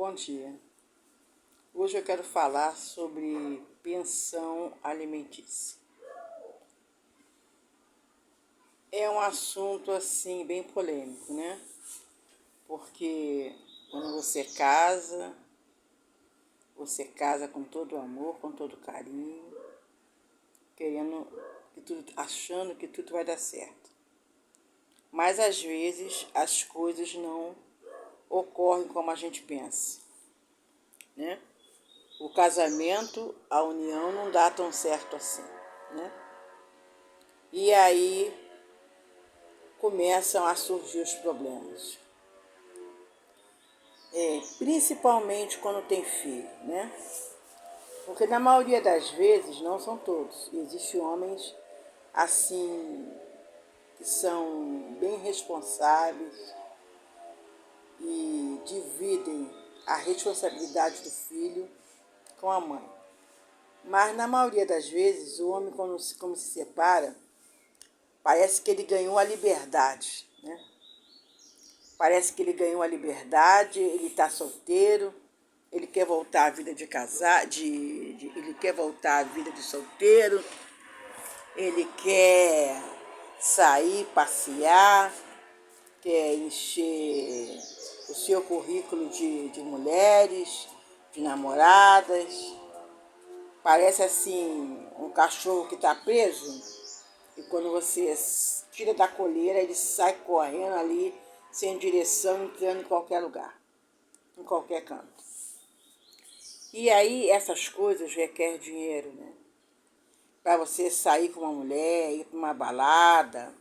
Bom dia. Hoje eu quero falar sobre pensão alimentícia. É um assunto assim bem polêmico, né? Porque quando você casa com todo amor, com todo carinho, querendo que tudo, achando que tudo vai dar certo. Mas às vezes as coisas não ocorrem como a gente pensa, né? O casamento, a união não dá tão certo assim, né? E aí começam a surgir os problemas. Principalmente quando tem filho, né? Porque na maioria das vezes, não são todos, existem homens assim que são bem responsáveis e dividem a responsabilidade do filho com a mãe. Mas na maioria das vezes, o homem quando se separa, parece que ele ganhou a liberdade, né? Parece que ele ganhou a liberdade, ele está solteiro, ele quer voltar à vida de casar, ele quer voltar à vida de solteiro, ele quer sair, passear, quer encher o seu currículo de mulheres, de namoradas. Parece assim um cachorro que está preso e quando você tira da coleira, ele sai correndo ali, sem direção, entrando em qualquer lugar, em qualquer canto. E aí essas coisas requerem dinheiro, né? Para você sair com uma mulher, ir para uma balada,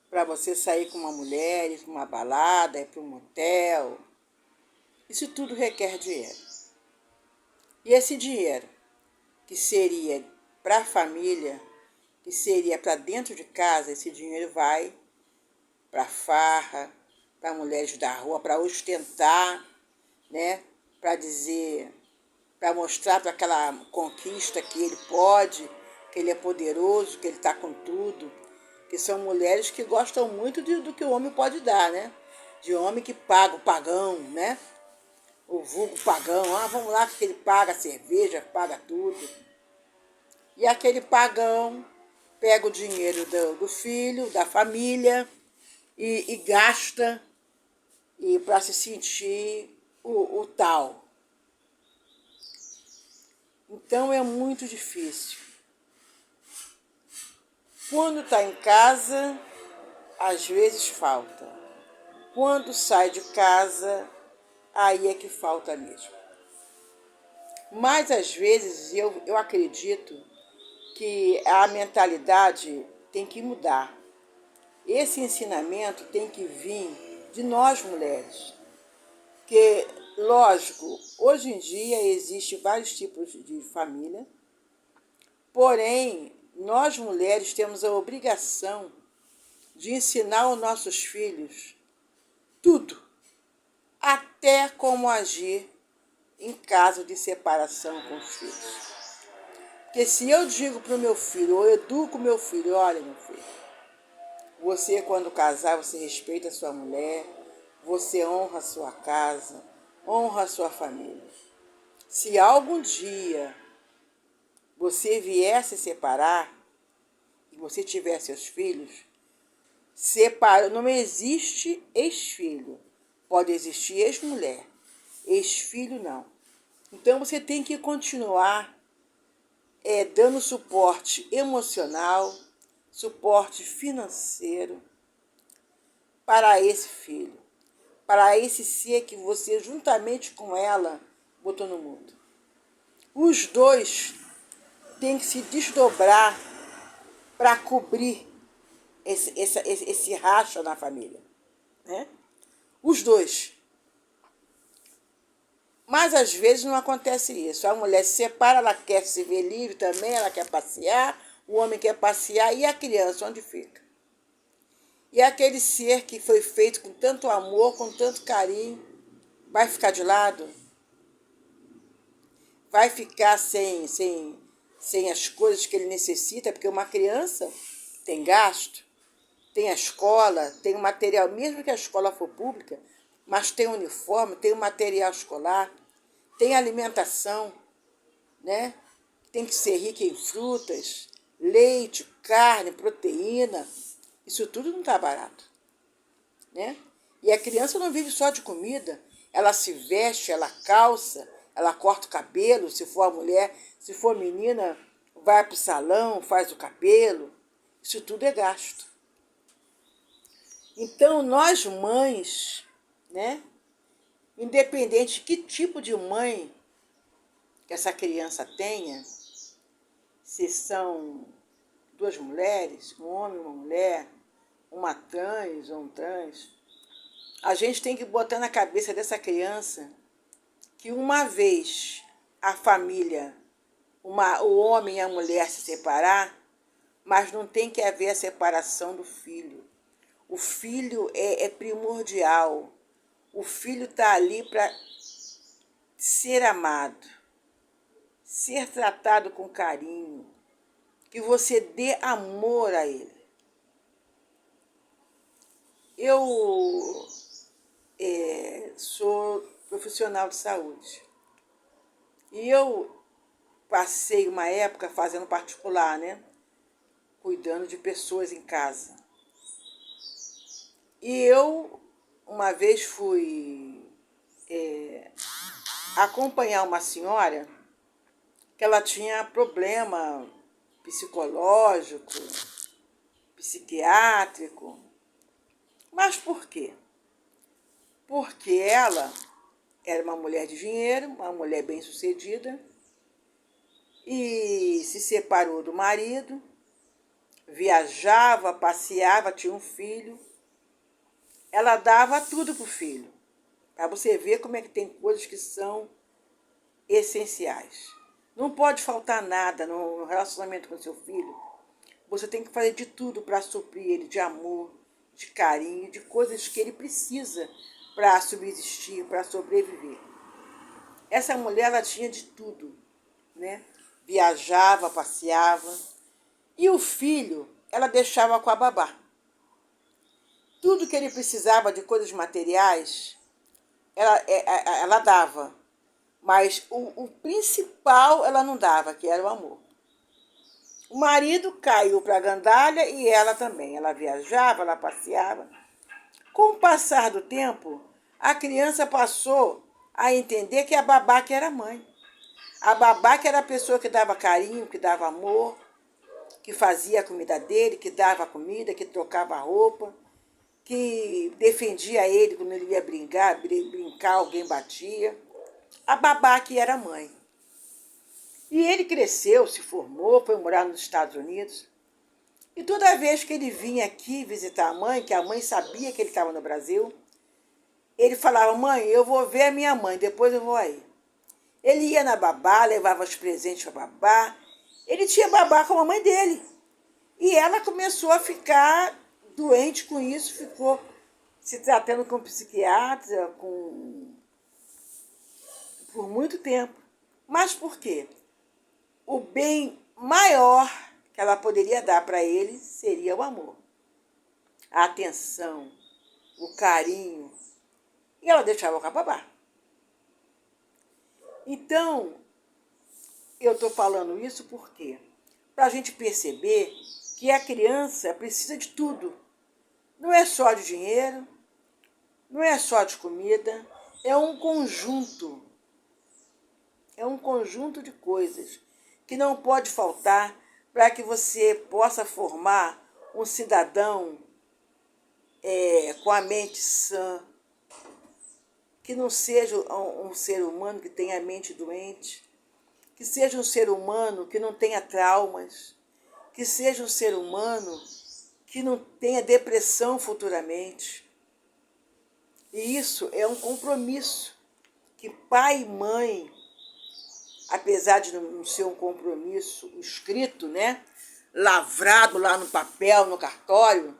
para você sair com uma mulher, ir para uma balada, ir para um motel. Isso tudo requer dinheiro. E esse dinheiro, que seria para a família, que seria para dentro de casa, esse dinheiro vai para farra, para mulheres da rua, para ostentar, né? Para dizer, para mostrar para aquela conquista que ele pode, que ele é poderoso, que ele está com tudo. Que são mulheres que gostam muito do que o homem pode dar, né? De homem que paga o pagão, né? O vulgo pagão. Ah, vamos lá que ele paga a cerveja, paga tudo. E aquele pagão pega o dinheiro do filho, da família e gasta e para se sentir o tal. Então é muito difícil. Quando está em casa, às vezes falta. Quando sai de casa, aí é que falta mesmo. Mas às vezes eu acredito que a mentalidade tem que mudar. Esse ensinamento tem que vir de nós mulheres. Porque, lógico, hoje em dia existem vários tipos de família, porém, nós mulheres temos a obrigação de ensinar aos nossos filhos tudo, até como agir em caso de separação com os filhos. Porque se eu digo para o meu filho, ou educo o meu filho, olha, meu filho, você quando casar, você respeita a sua mulher, você honra a sua casa, honra a sua família. Se algum dia você vier se separar, e você tiver seus filhos, não existe ex-filho. Pode existir ex-mulher, ex-filho não. Então você tem que continuar dando suporte emocional, suporte financeiro para esse filho, para esse ser que você, juntamente com ela, botou no mundo. Os dois têm que se desdobrar para cobrir esse racha na família, né? Os dois. Mas às vezes não acontece isso. A mulher se separa, ela quer se ver livre também, ela quer passear, o homem quer passear, e a criança onde fica? E aquele ser que foi feito com tanto amor, com tanto carinho, vai ficar de lado? Vai ficar sem as coisas que ele necessita? Porque uma criança tem gasto, tem a escola, tem o material, mesmo que a escola for pública, mas tem uniforme, tem material escolar, tem alimentação, né? Tem que ser rica em frutas, leite, carne, proteína. Isso tudo não está barato, né? E a criança não vive só de comida. Ela se veste, ela calça, ela corta o cabelo, se for a mulher, se for menina, vai para o salão, faz o cabelo. Isso tudo é gasto. Então, nós mães, né? Independente de que tipo de mãe que essa criança tenha, se são duas mulheres, um homem e uma mulher, uma trans ou um trans, a gente tem que botar na cabeça dessa criança que uma vez a família, o homem e a mulher se separar, mas não tem que haver a separação do filho. O filho é primordial. O filho está ali para ser amado, ser tratado com carinho, que você dê amor a ele. Eu sou profissional de saúde e eu passei uma época fazendo particular, né? Cuidando de pessoas em casa. E eu, uma vez, fui acompanhar uma senhora que ela tinha problema psicológico, psiquiátrico. Mas por quê? Porque ela era uma mulher de dinheiro, uma mulher bem-sucedida, e se separou do marido, viajava, passeava, tinha um filho. Ela dava tudo para o filho, para você ver como é que tem coisas que são essenciais. Não pode faltar nada no relacionamento com seu filho. Você tem que fazer de tudo para suprir ele de amor, de carinho, de coisas que ele precisa para subsistir, para sobreviver. Essa mulher, ela tinha de tudo, né? Viajava, passeava. E o filho, ela deixava com a babá. Tudo que ele precisava de coisas materiais, ela dava. Mas o principal ela não dava, que era o amor. O marido caiu para a gandalha e ela também. Ela viajava, ela passeava. Com o passar do tempo, a criança passou a entender que a babá que era a mãe. A babá que era a pessoa que dava carinho, que dava amor, que fazia a comida dele, que dava a comida, que trocava a roupa, que defendia ele quando ele ia brincar, alguém batia. A babá que era a mãe. E ele cresceu, se formou, foi morar nos Estados Unidos. E toda vez que ele vinha aqui visitar a mãe, que a mãe sabia que ele estava no Brasil, ele falava: mãe, eu vou ver a minha mãe, depois eu vou aí. Ele ia na babá, levava os presentes para babá. Ele tinha babá com a mãe dele. E ela começou a ficar doente com isso, ficou se tratando com psiquiatra por muito tempo. Mas por quê? O bem maior que ela poderia dar para ele seria o amor, a atenção, o carinho. E ela deixava com a babá. Então, eu estou falando isso por quê? Para a gente perceber que a criança precisa de tudo. Não é só de dinheiro, não é só de comida, é um conjunto. É um conjunto de coisas que não pode faltar para que você possa formar um cidadão com a mente sã, que não seja um ser humano que tenha a mente doente, que seja um ser humano que não tenha traumas, que seja um ser humano que não tenha depressão futuramente. E isso é um compromisso que pai e mãe, apesar de não ser um compromisso escrito, né, lavrado lá no papel, no cartório,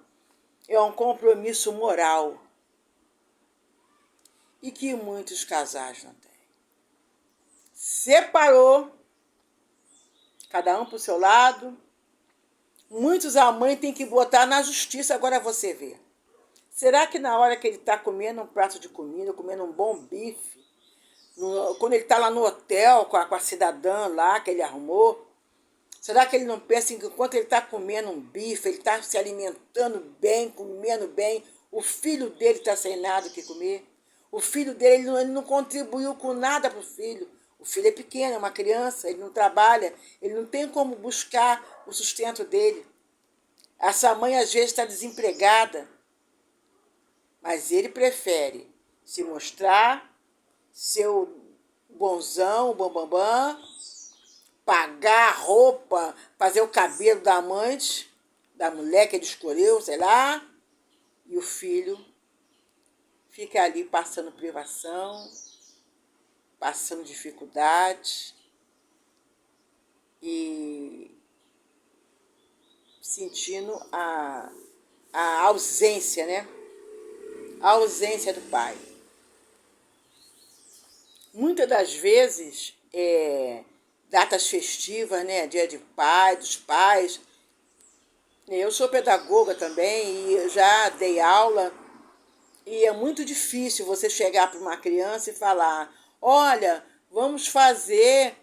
é um compromisso moral. E que muitos casais não têm. Separou, cada um para o seu lado. Muitos a mãe tem que botar na justiça, agora você vê. Será que na hora que ele está comendo um prato de comida, comendo um bom bife, quando ele está lá no hotel com a cidadã lá que ele arrumou, será que ele não pensa que enquanto ele está comendo um bife, ele está se alimentando bem, comendo bem, o filho dele está sem nada que comer? O filho dele, ele não contribuiu com nada para o filho. O filho é pequeno, é uma criança, ele não trabalha, ele não tem como buscar o sustento dele. Essa mãe às vezes está desempregada, mas ele prefere se mostrar seu bonzão, bambambam, pagar a roupa, fazer o cabelo da amante, da mulher que ele escolheu, sei lá, e o filho fica ali passando privação, passando dificuldade e sentindo a ausência, né? A ausência do pai. Muitas das vezes, datas festivas, né? Dia de pai, dos pais. Eu sou pedagoga também e já dei aula. E é muito difícil você chegar para uma criança e falar: olha, vamos fazer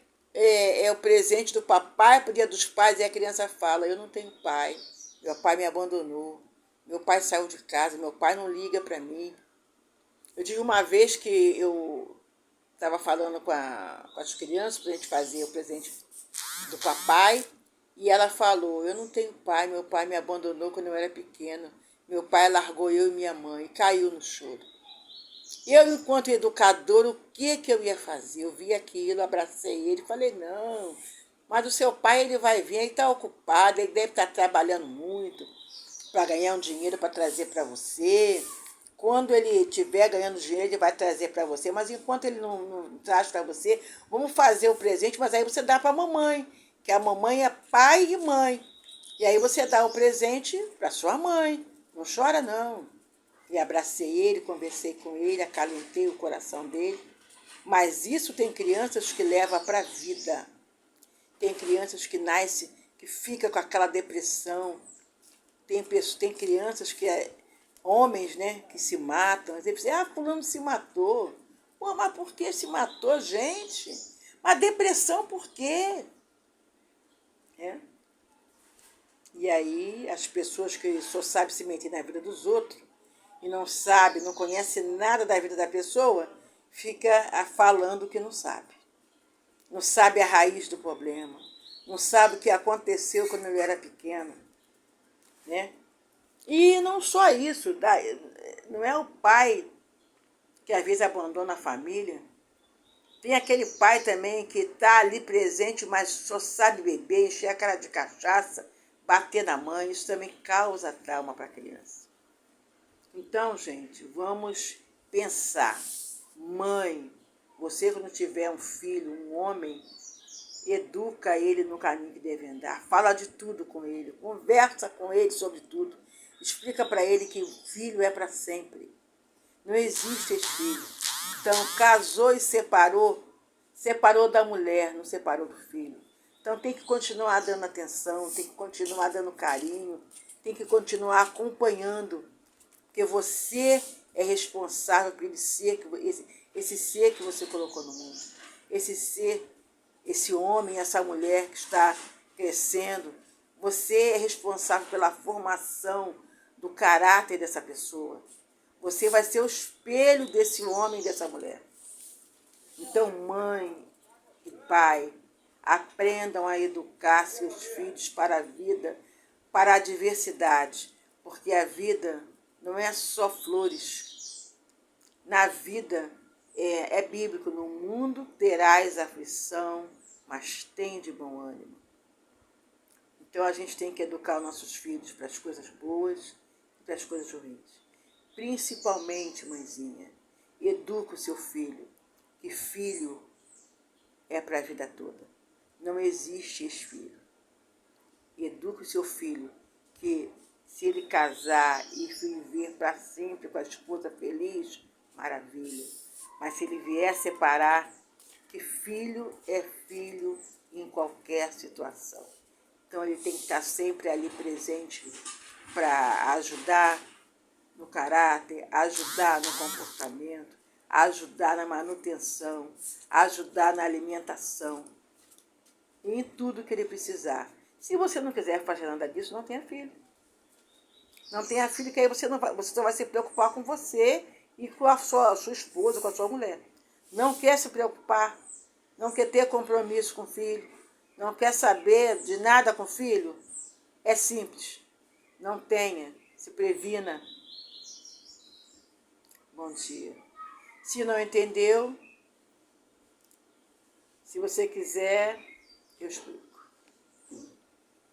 o presente do papai para o dia dos pais. E a criança fala: eu não tenho pai, meu pai me abandonou, meu pai saiu de casa, meu pai não liga para mim. Eu tive uma vez que eu estava falando com as crianças para a gente fazer o presente do papai, e ela falou: eu não tenho pai, meu pai me abandonou quando eu era pequena, meu pai largou eu e minha mãe, e caiu no choro. Eu, enquanto educadora, o que eu ia fazer? Eu vi aquilo, abracei ele, falei: não, mas o seu pai, ele vai vir, ele está ocupado, ele deve estar trabalhando muito para ganhar um dinheiro para trazer para você. Quando ele estiver ganhando dinheiro, ele vai trazer para você. Mas enquanto ele não traz para você, vamos fazer o presente, mas aí você dá para a mamãe, que a mamãe é pai e mãe. E aí você dá o presente para sua mãe. Não chora, não. E abracei ele, conversei com ele, acalentei o coração dele. Mas isso tem crianças que levam para a vida. Tem crianças que nascem, que ficam com aquela depressão. Tem crianças que homens, né, que se matam. Eles dizem: fulano se matou. Pô, mas por que se matou, gente? Mas depressão por quê? E aí as pessoas que só sabem se meter na vida dos outros e não sabe, não conhece nada da vida da pessoa, fica falando que não sabe. Não sabe a raiz do problema. Não sabe o que aconteceu quando ele era pequeno. Né? E não só isso, não é o pai que às vezes abandona a família. Tem aquele pai também que está ali presente, mas só sabe beber, encher a cara de cachaça, bater na mãe. Isso também causa trauma para a criança. Então, gente, vamos pensar. Mãe, você quando tiver um filho, um homem, educa ele no caminho que deve andar. Fala de tudo com ele, conversa com ele sobre tudo. Explica para ele que o filho é para sempre. Não existe esse filho. Então, casou e separou da mulher, não separou do filho. Então, tem que continuar dando atenção, tem que continuar dando carinho, tem que continuar acompanhando, porque você é responsável por esse ser que você colocou no mundo. Esse ser, esse homem, essa mulher que está crescendo, você é responsável pela formação do caráter dessa pessoa. Você vai ser o espelho desse homem e dessa mulher. Então, mãe e pai, aprendam a educar seus filhos para a vida, para a diversidade, porque a vida não é só flores. Na vida, é bíblico: no mundo terás aflição, mas tem de bom ânimo. Então, a gente tem que educar os nossos filhos para as coisas boas e para as coisas ruins. Principalmente, mãezinha, educa o seu filho, que filho é para a vida toda. Não existe ex-filho. Educa o seu filho, que se ele casar e viver para sempre com a esposa feliz, maravilha. Mas se ele vier separar, que filho é filho em qualquer situação. Então ele tem que estar sempre ali presente para ajudar, no caráter, ajudar no comportamento, ajudar na manutenção, ajudar na alimentação, em tudo que ele precisar. Se você não quiser fazer nada disso, não tenha filho. Não tenha filho, que aí você só vai se preocupar com você e com a sua esposa, com a sua mulher. Não quer se preocupar, não quer ter compromisso com o filho, não quer saber de nada com o filho? É simples. Não tenha, se previna. Bom dia. Se não entendeu, se você quiser, eu explico.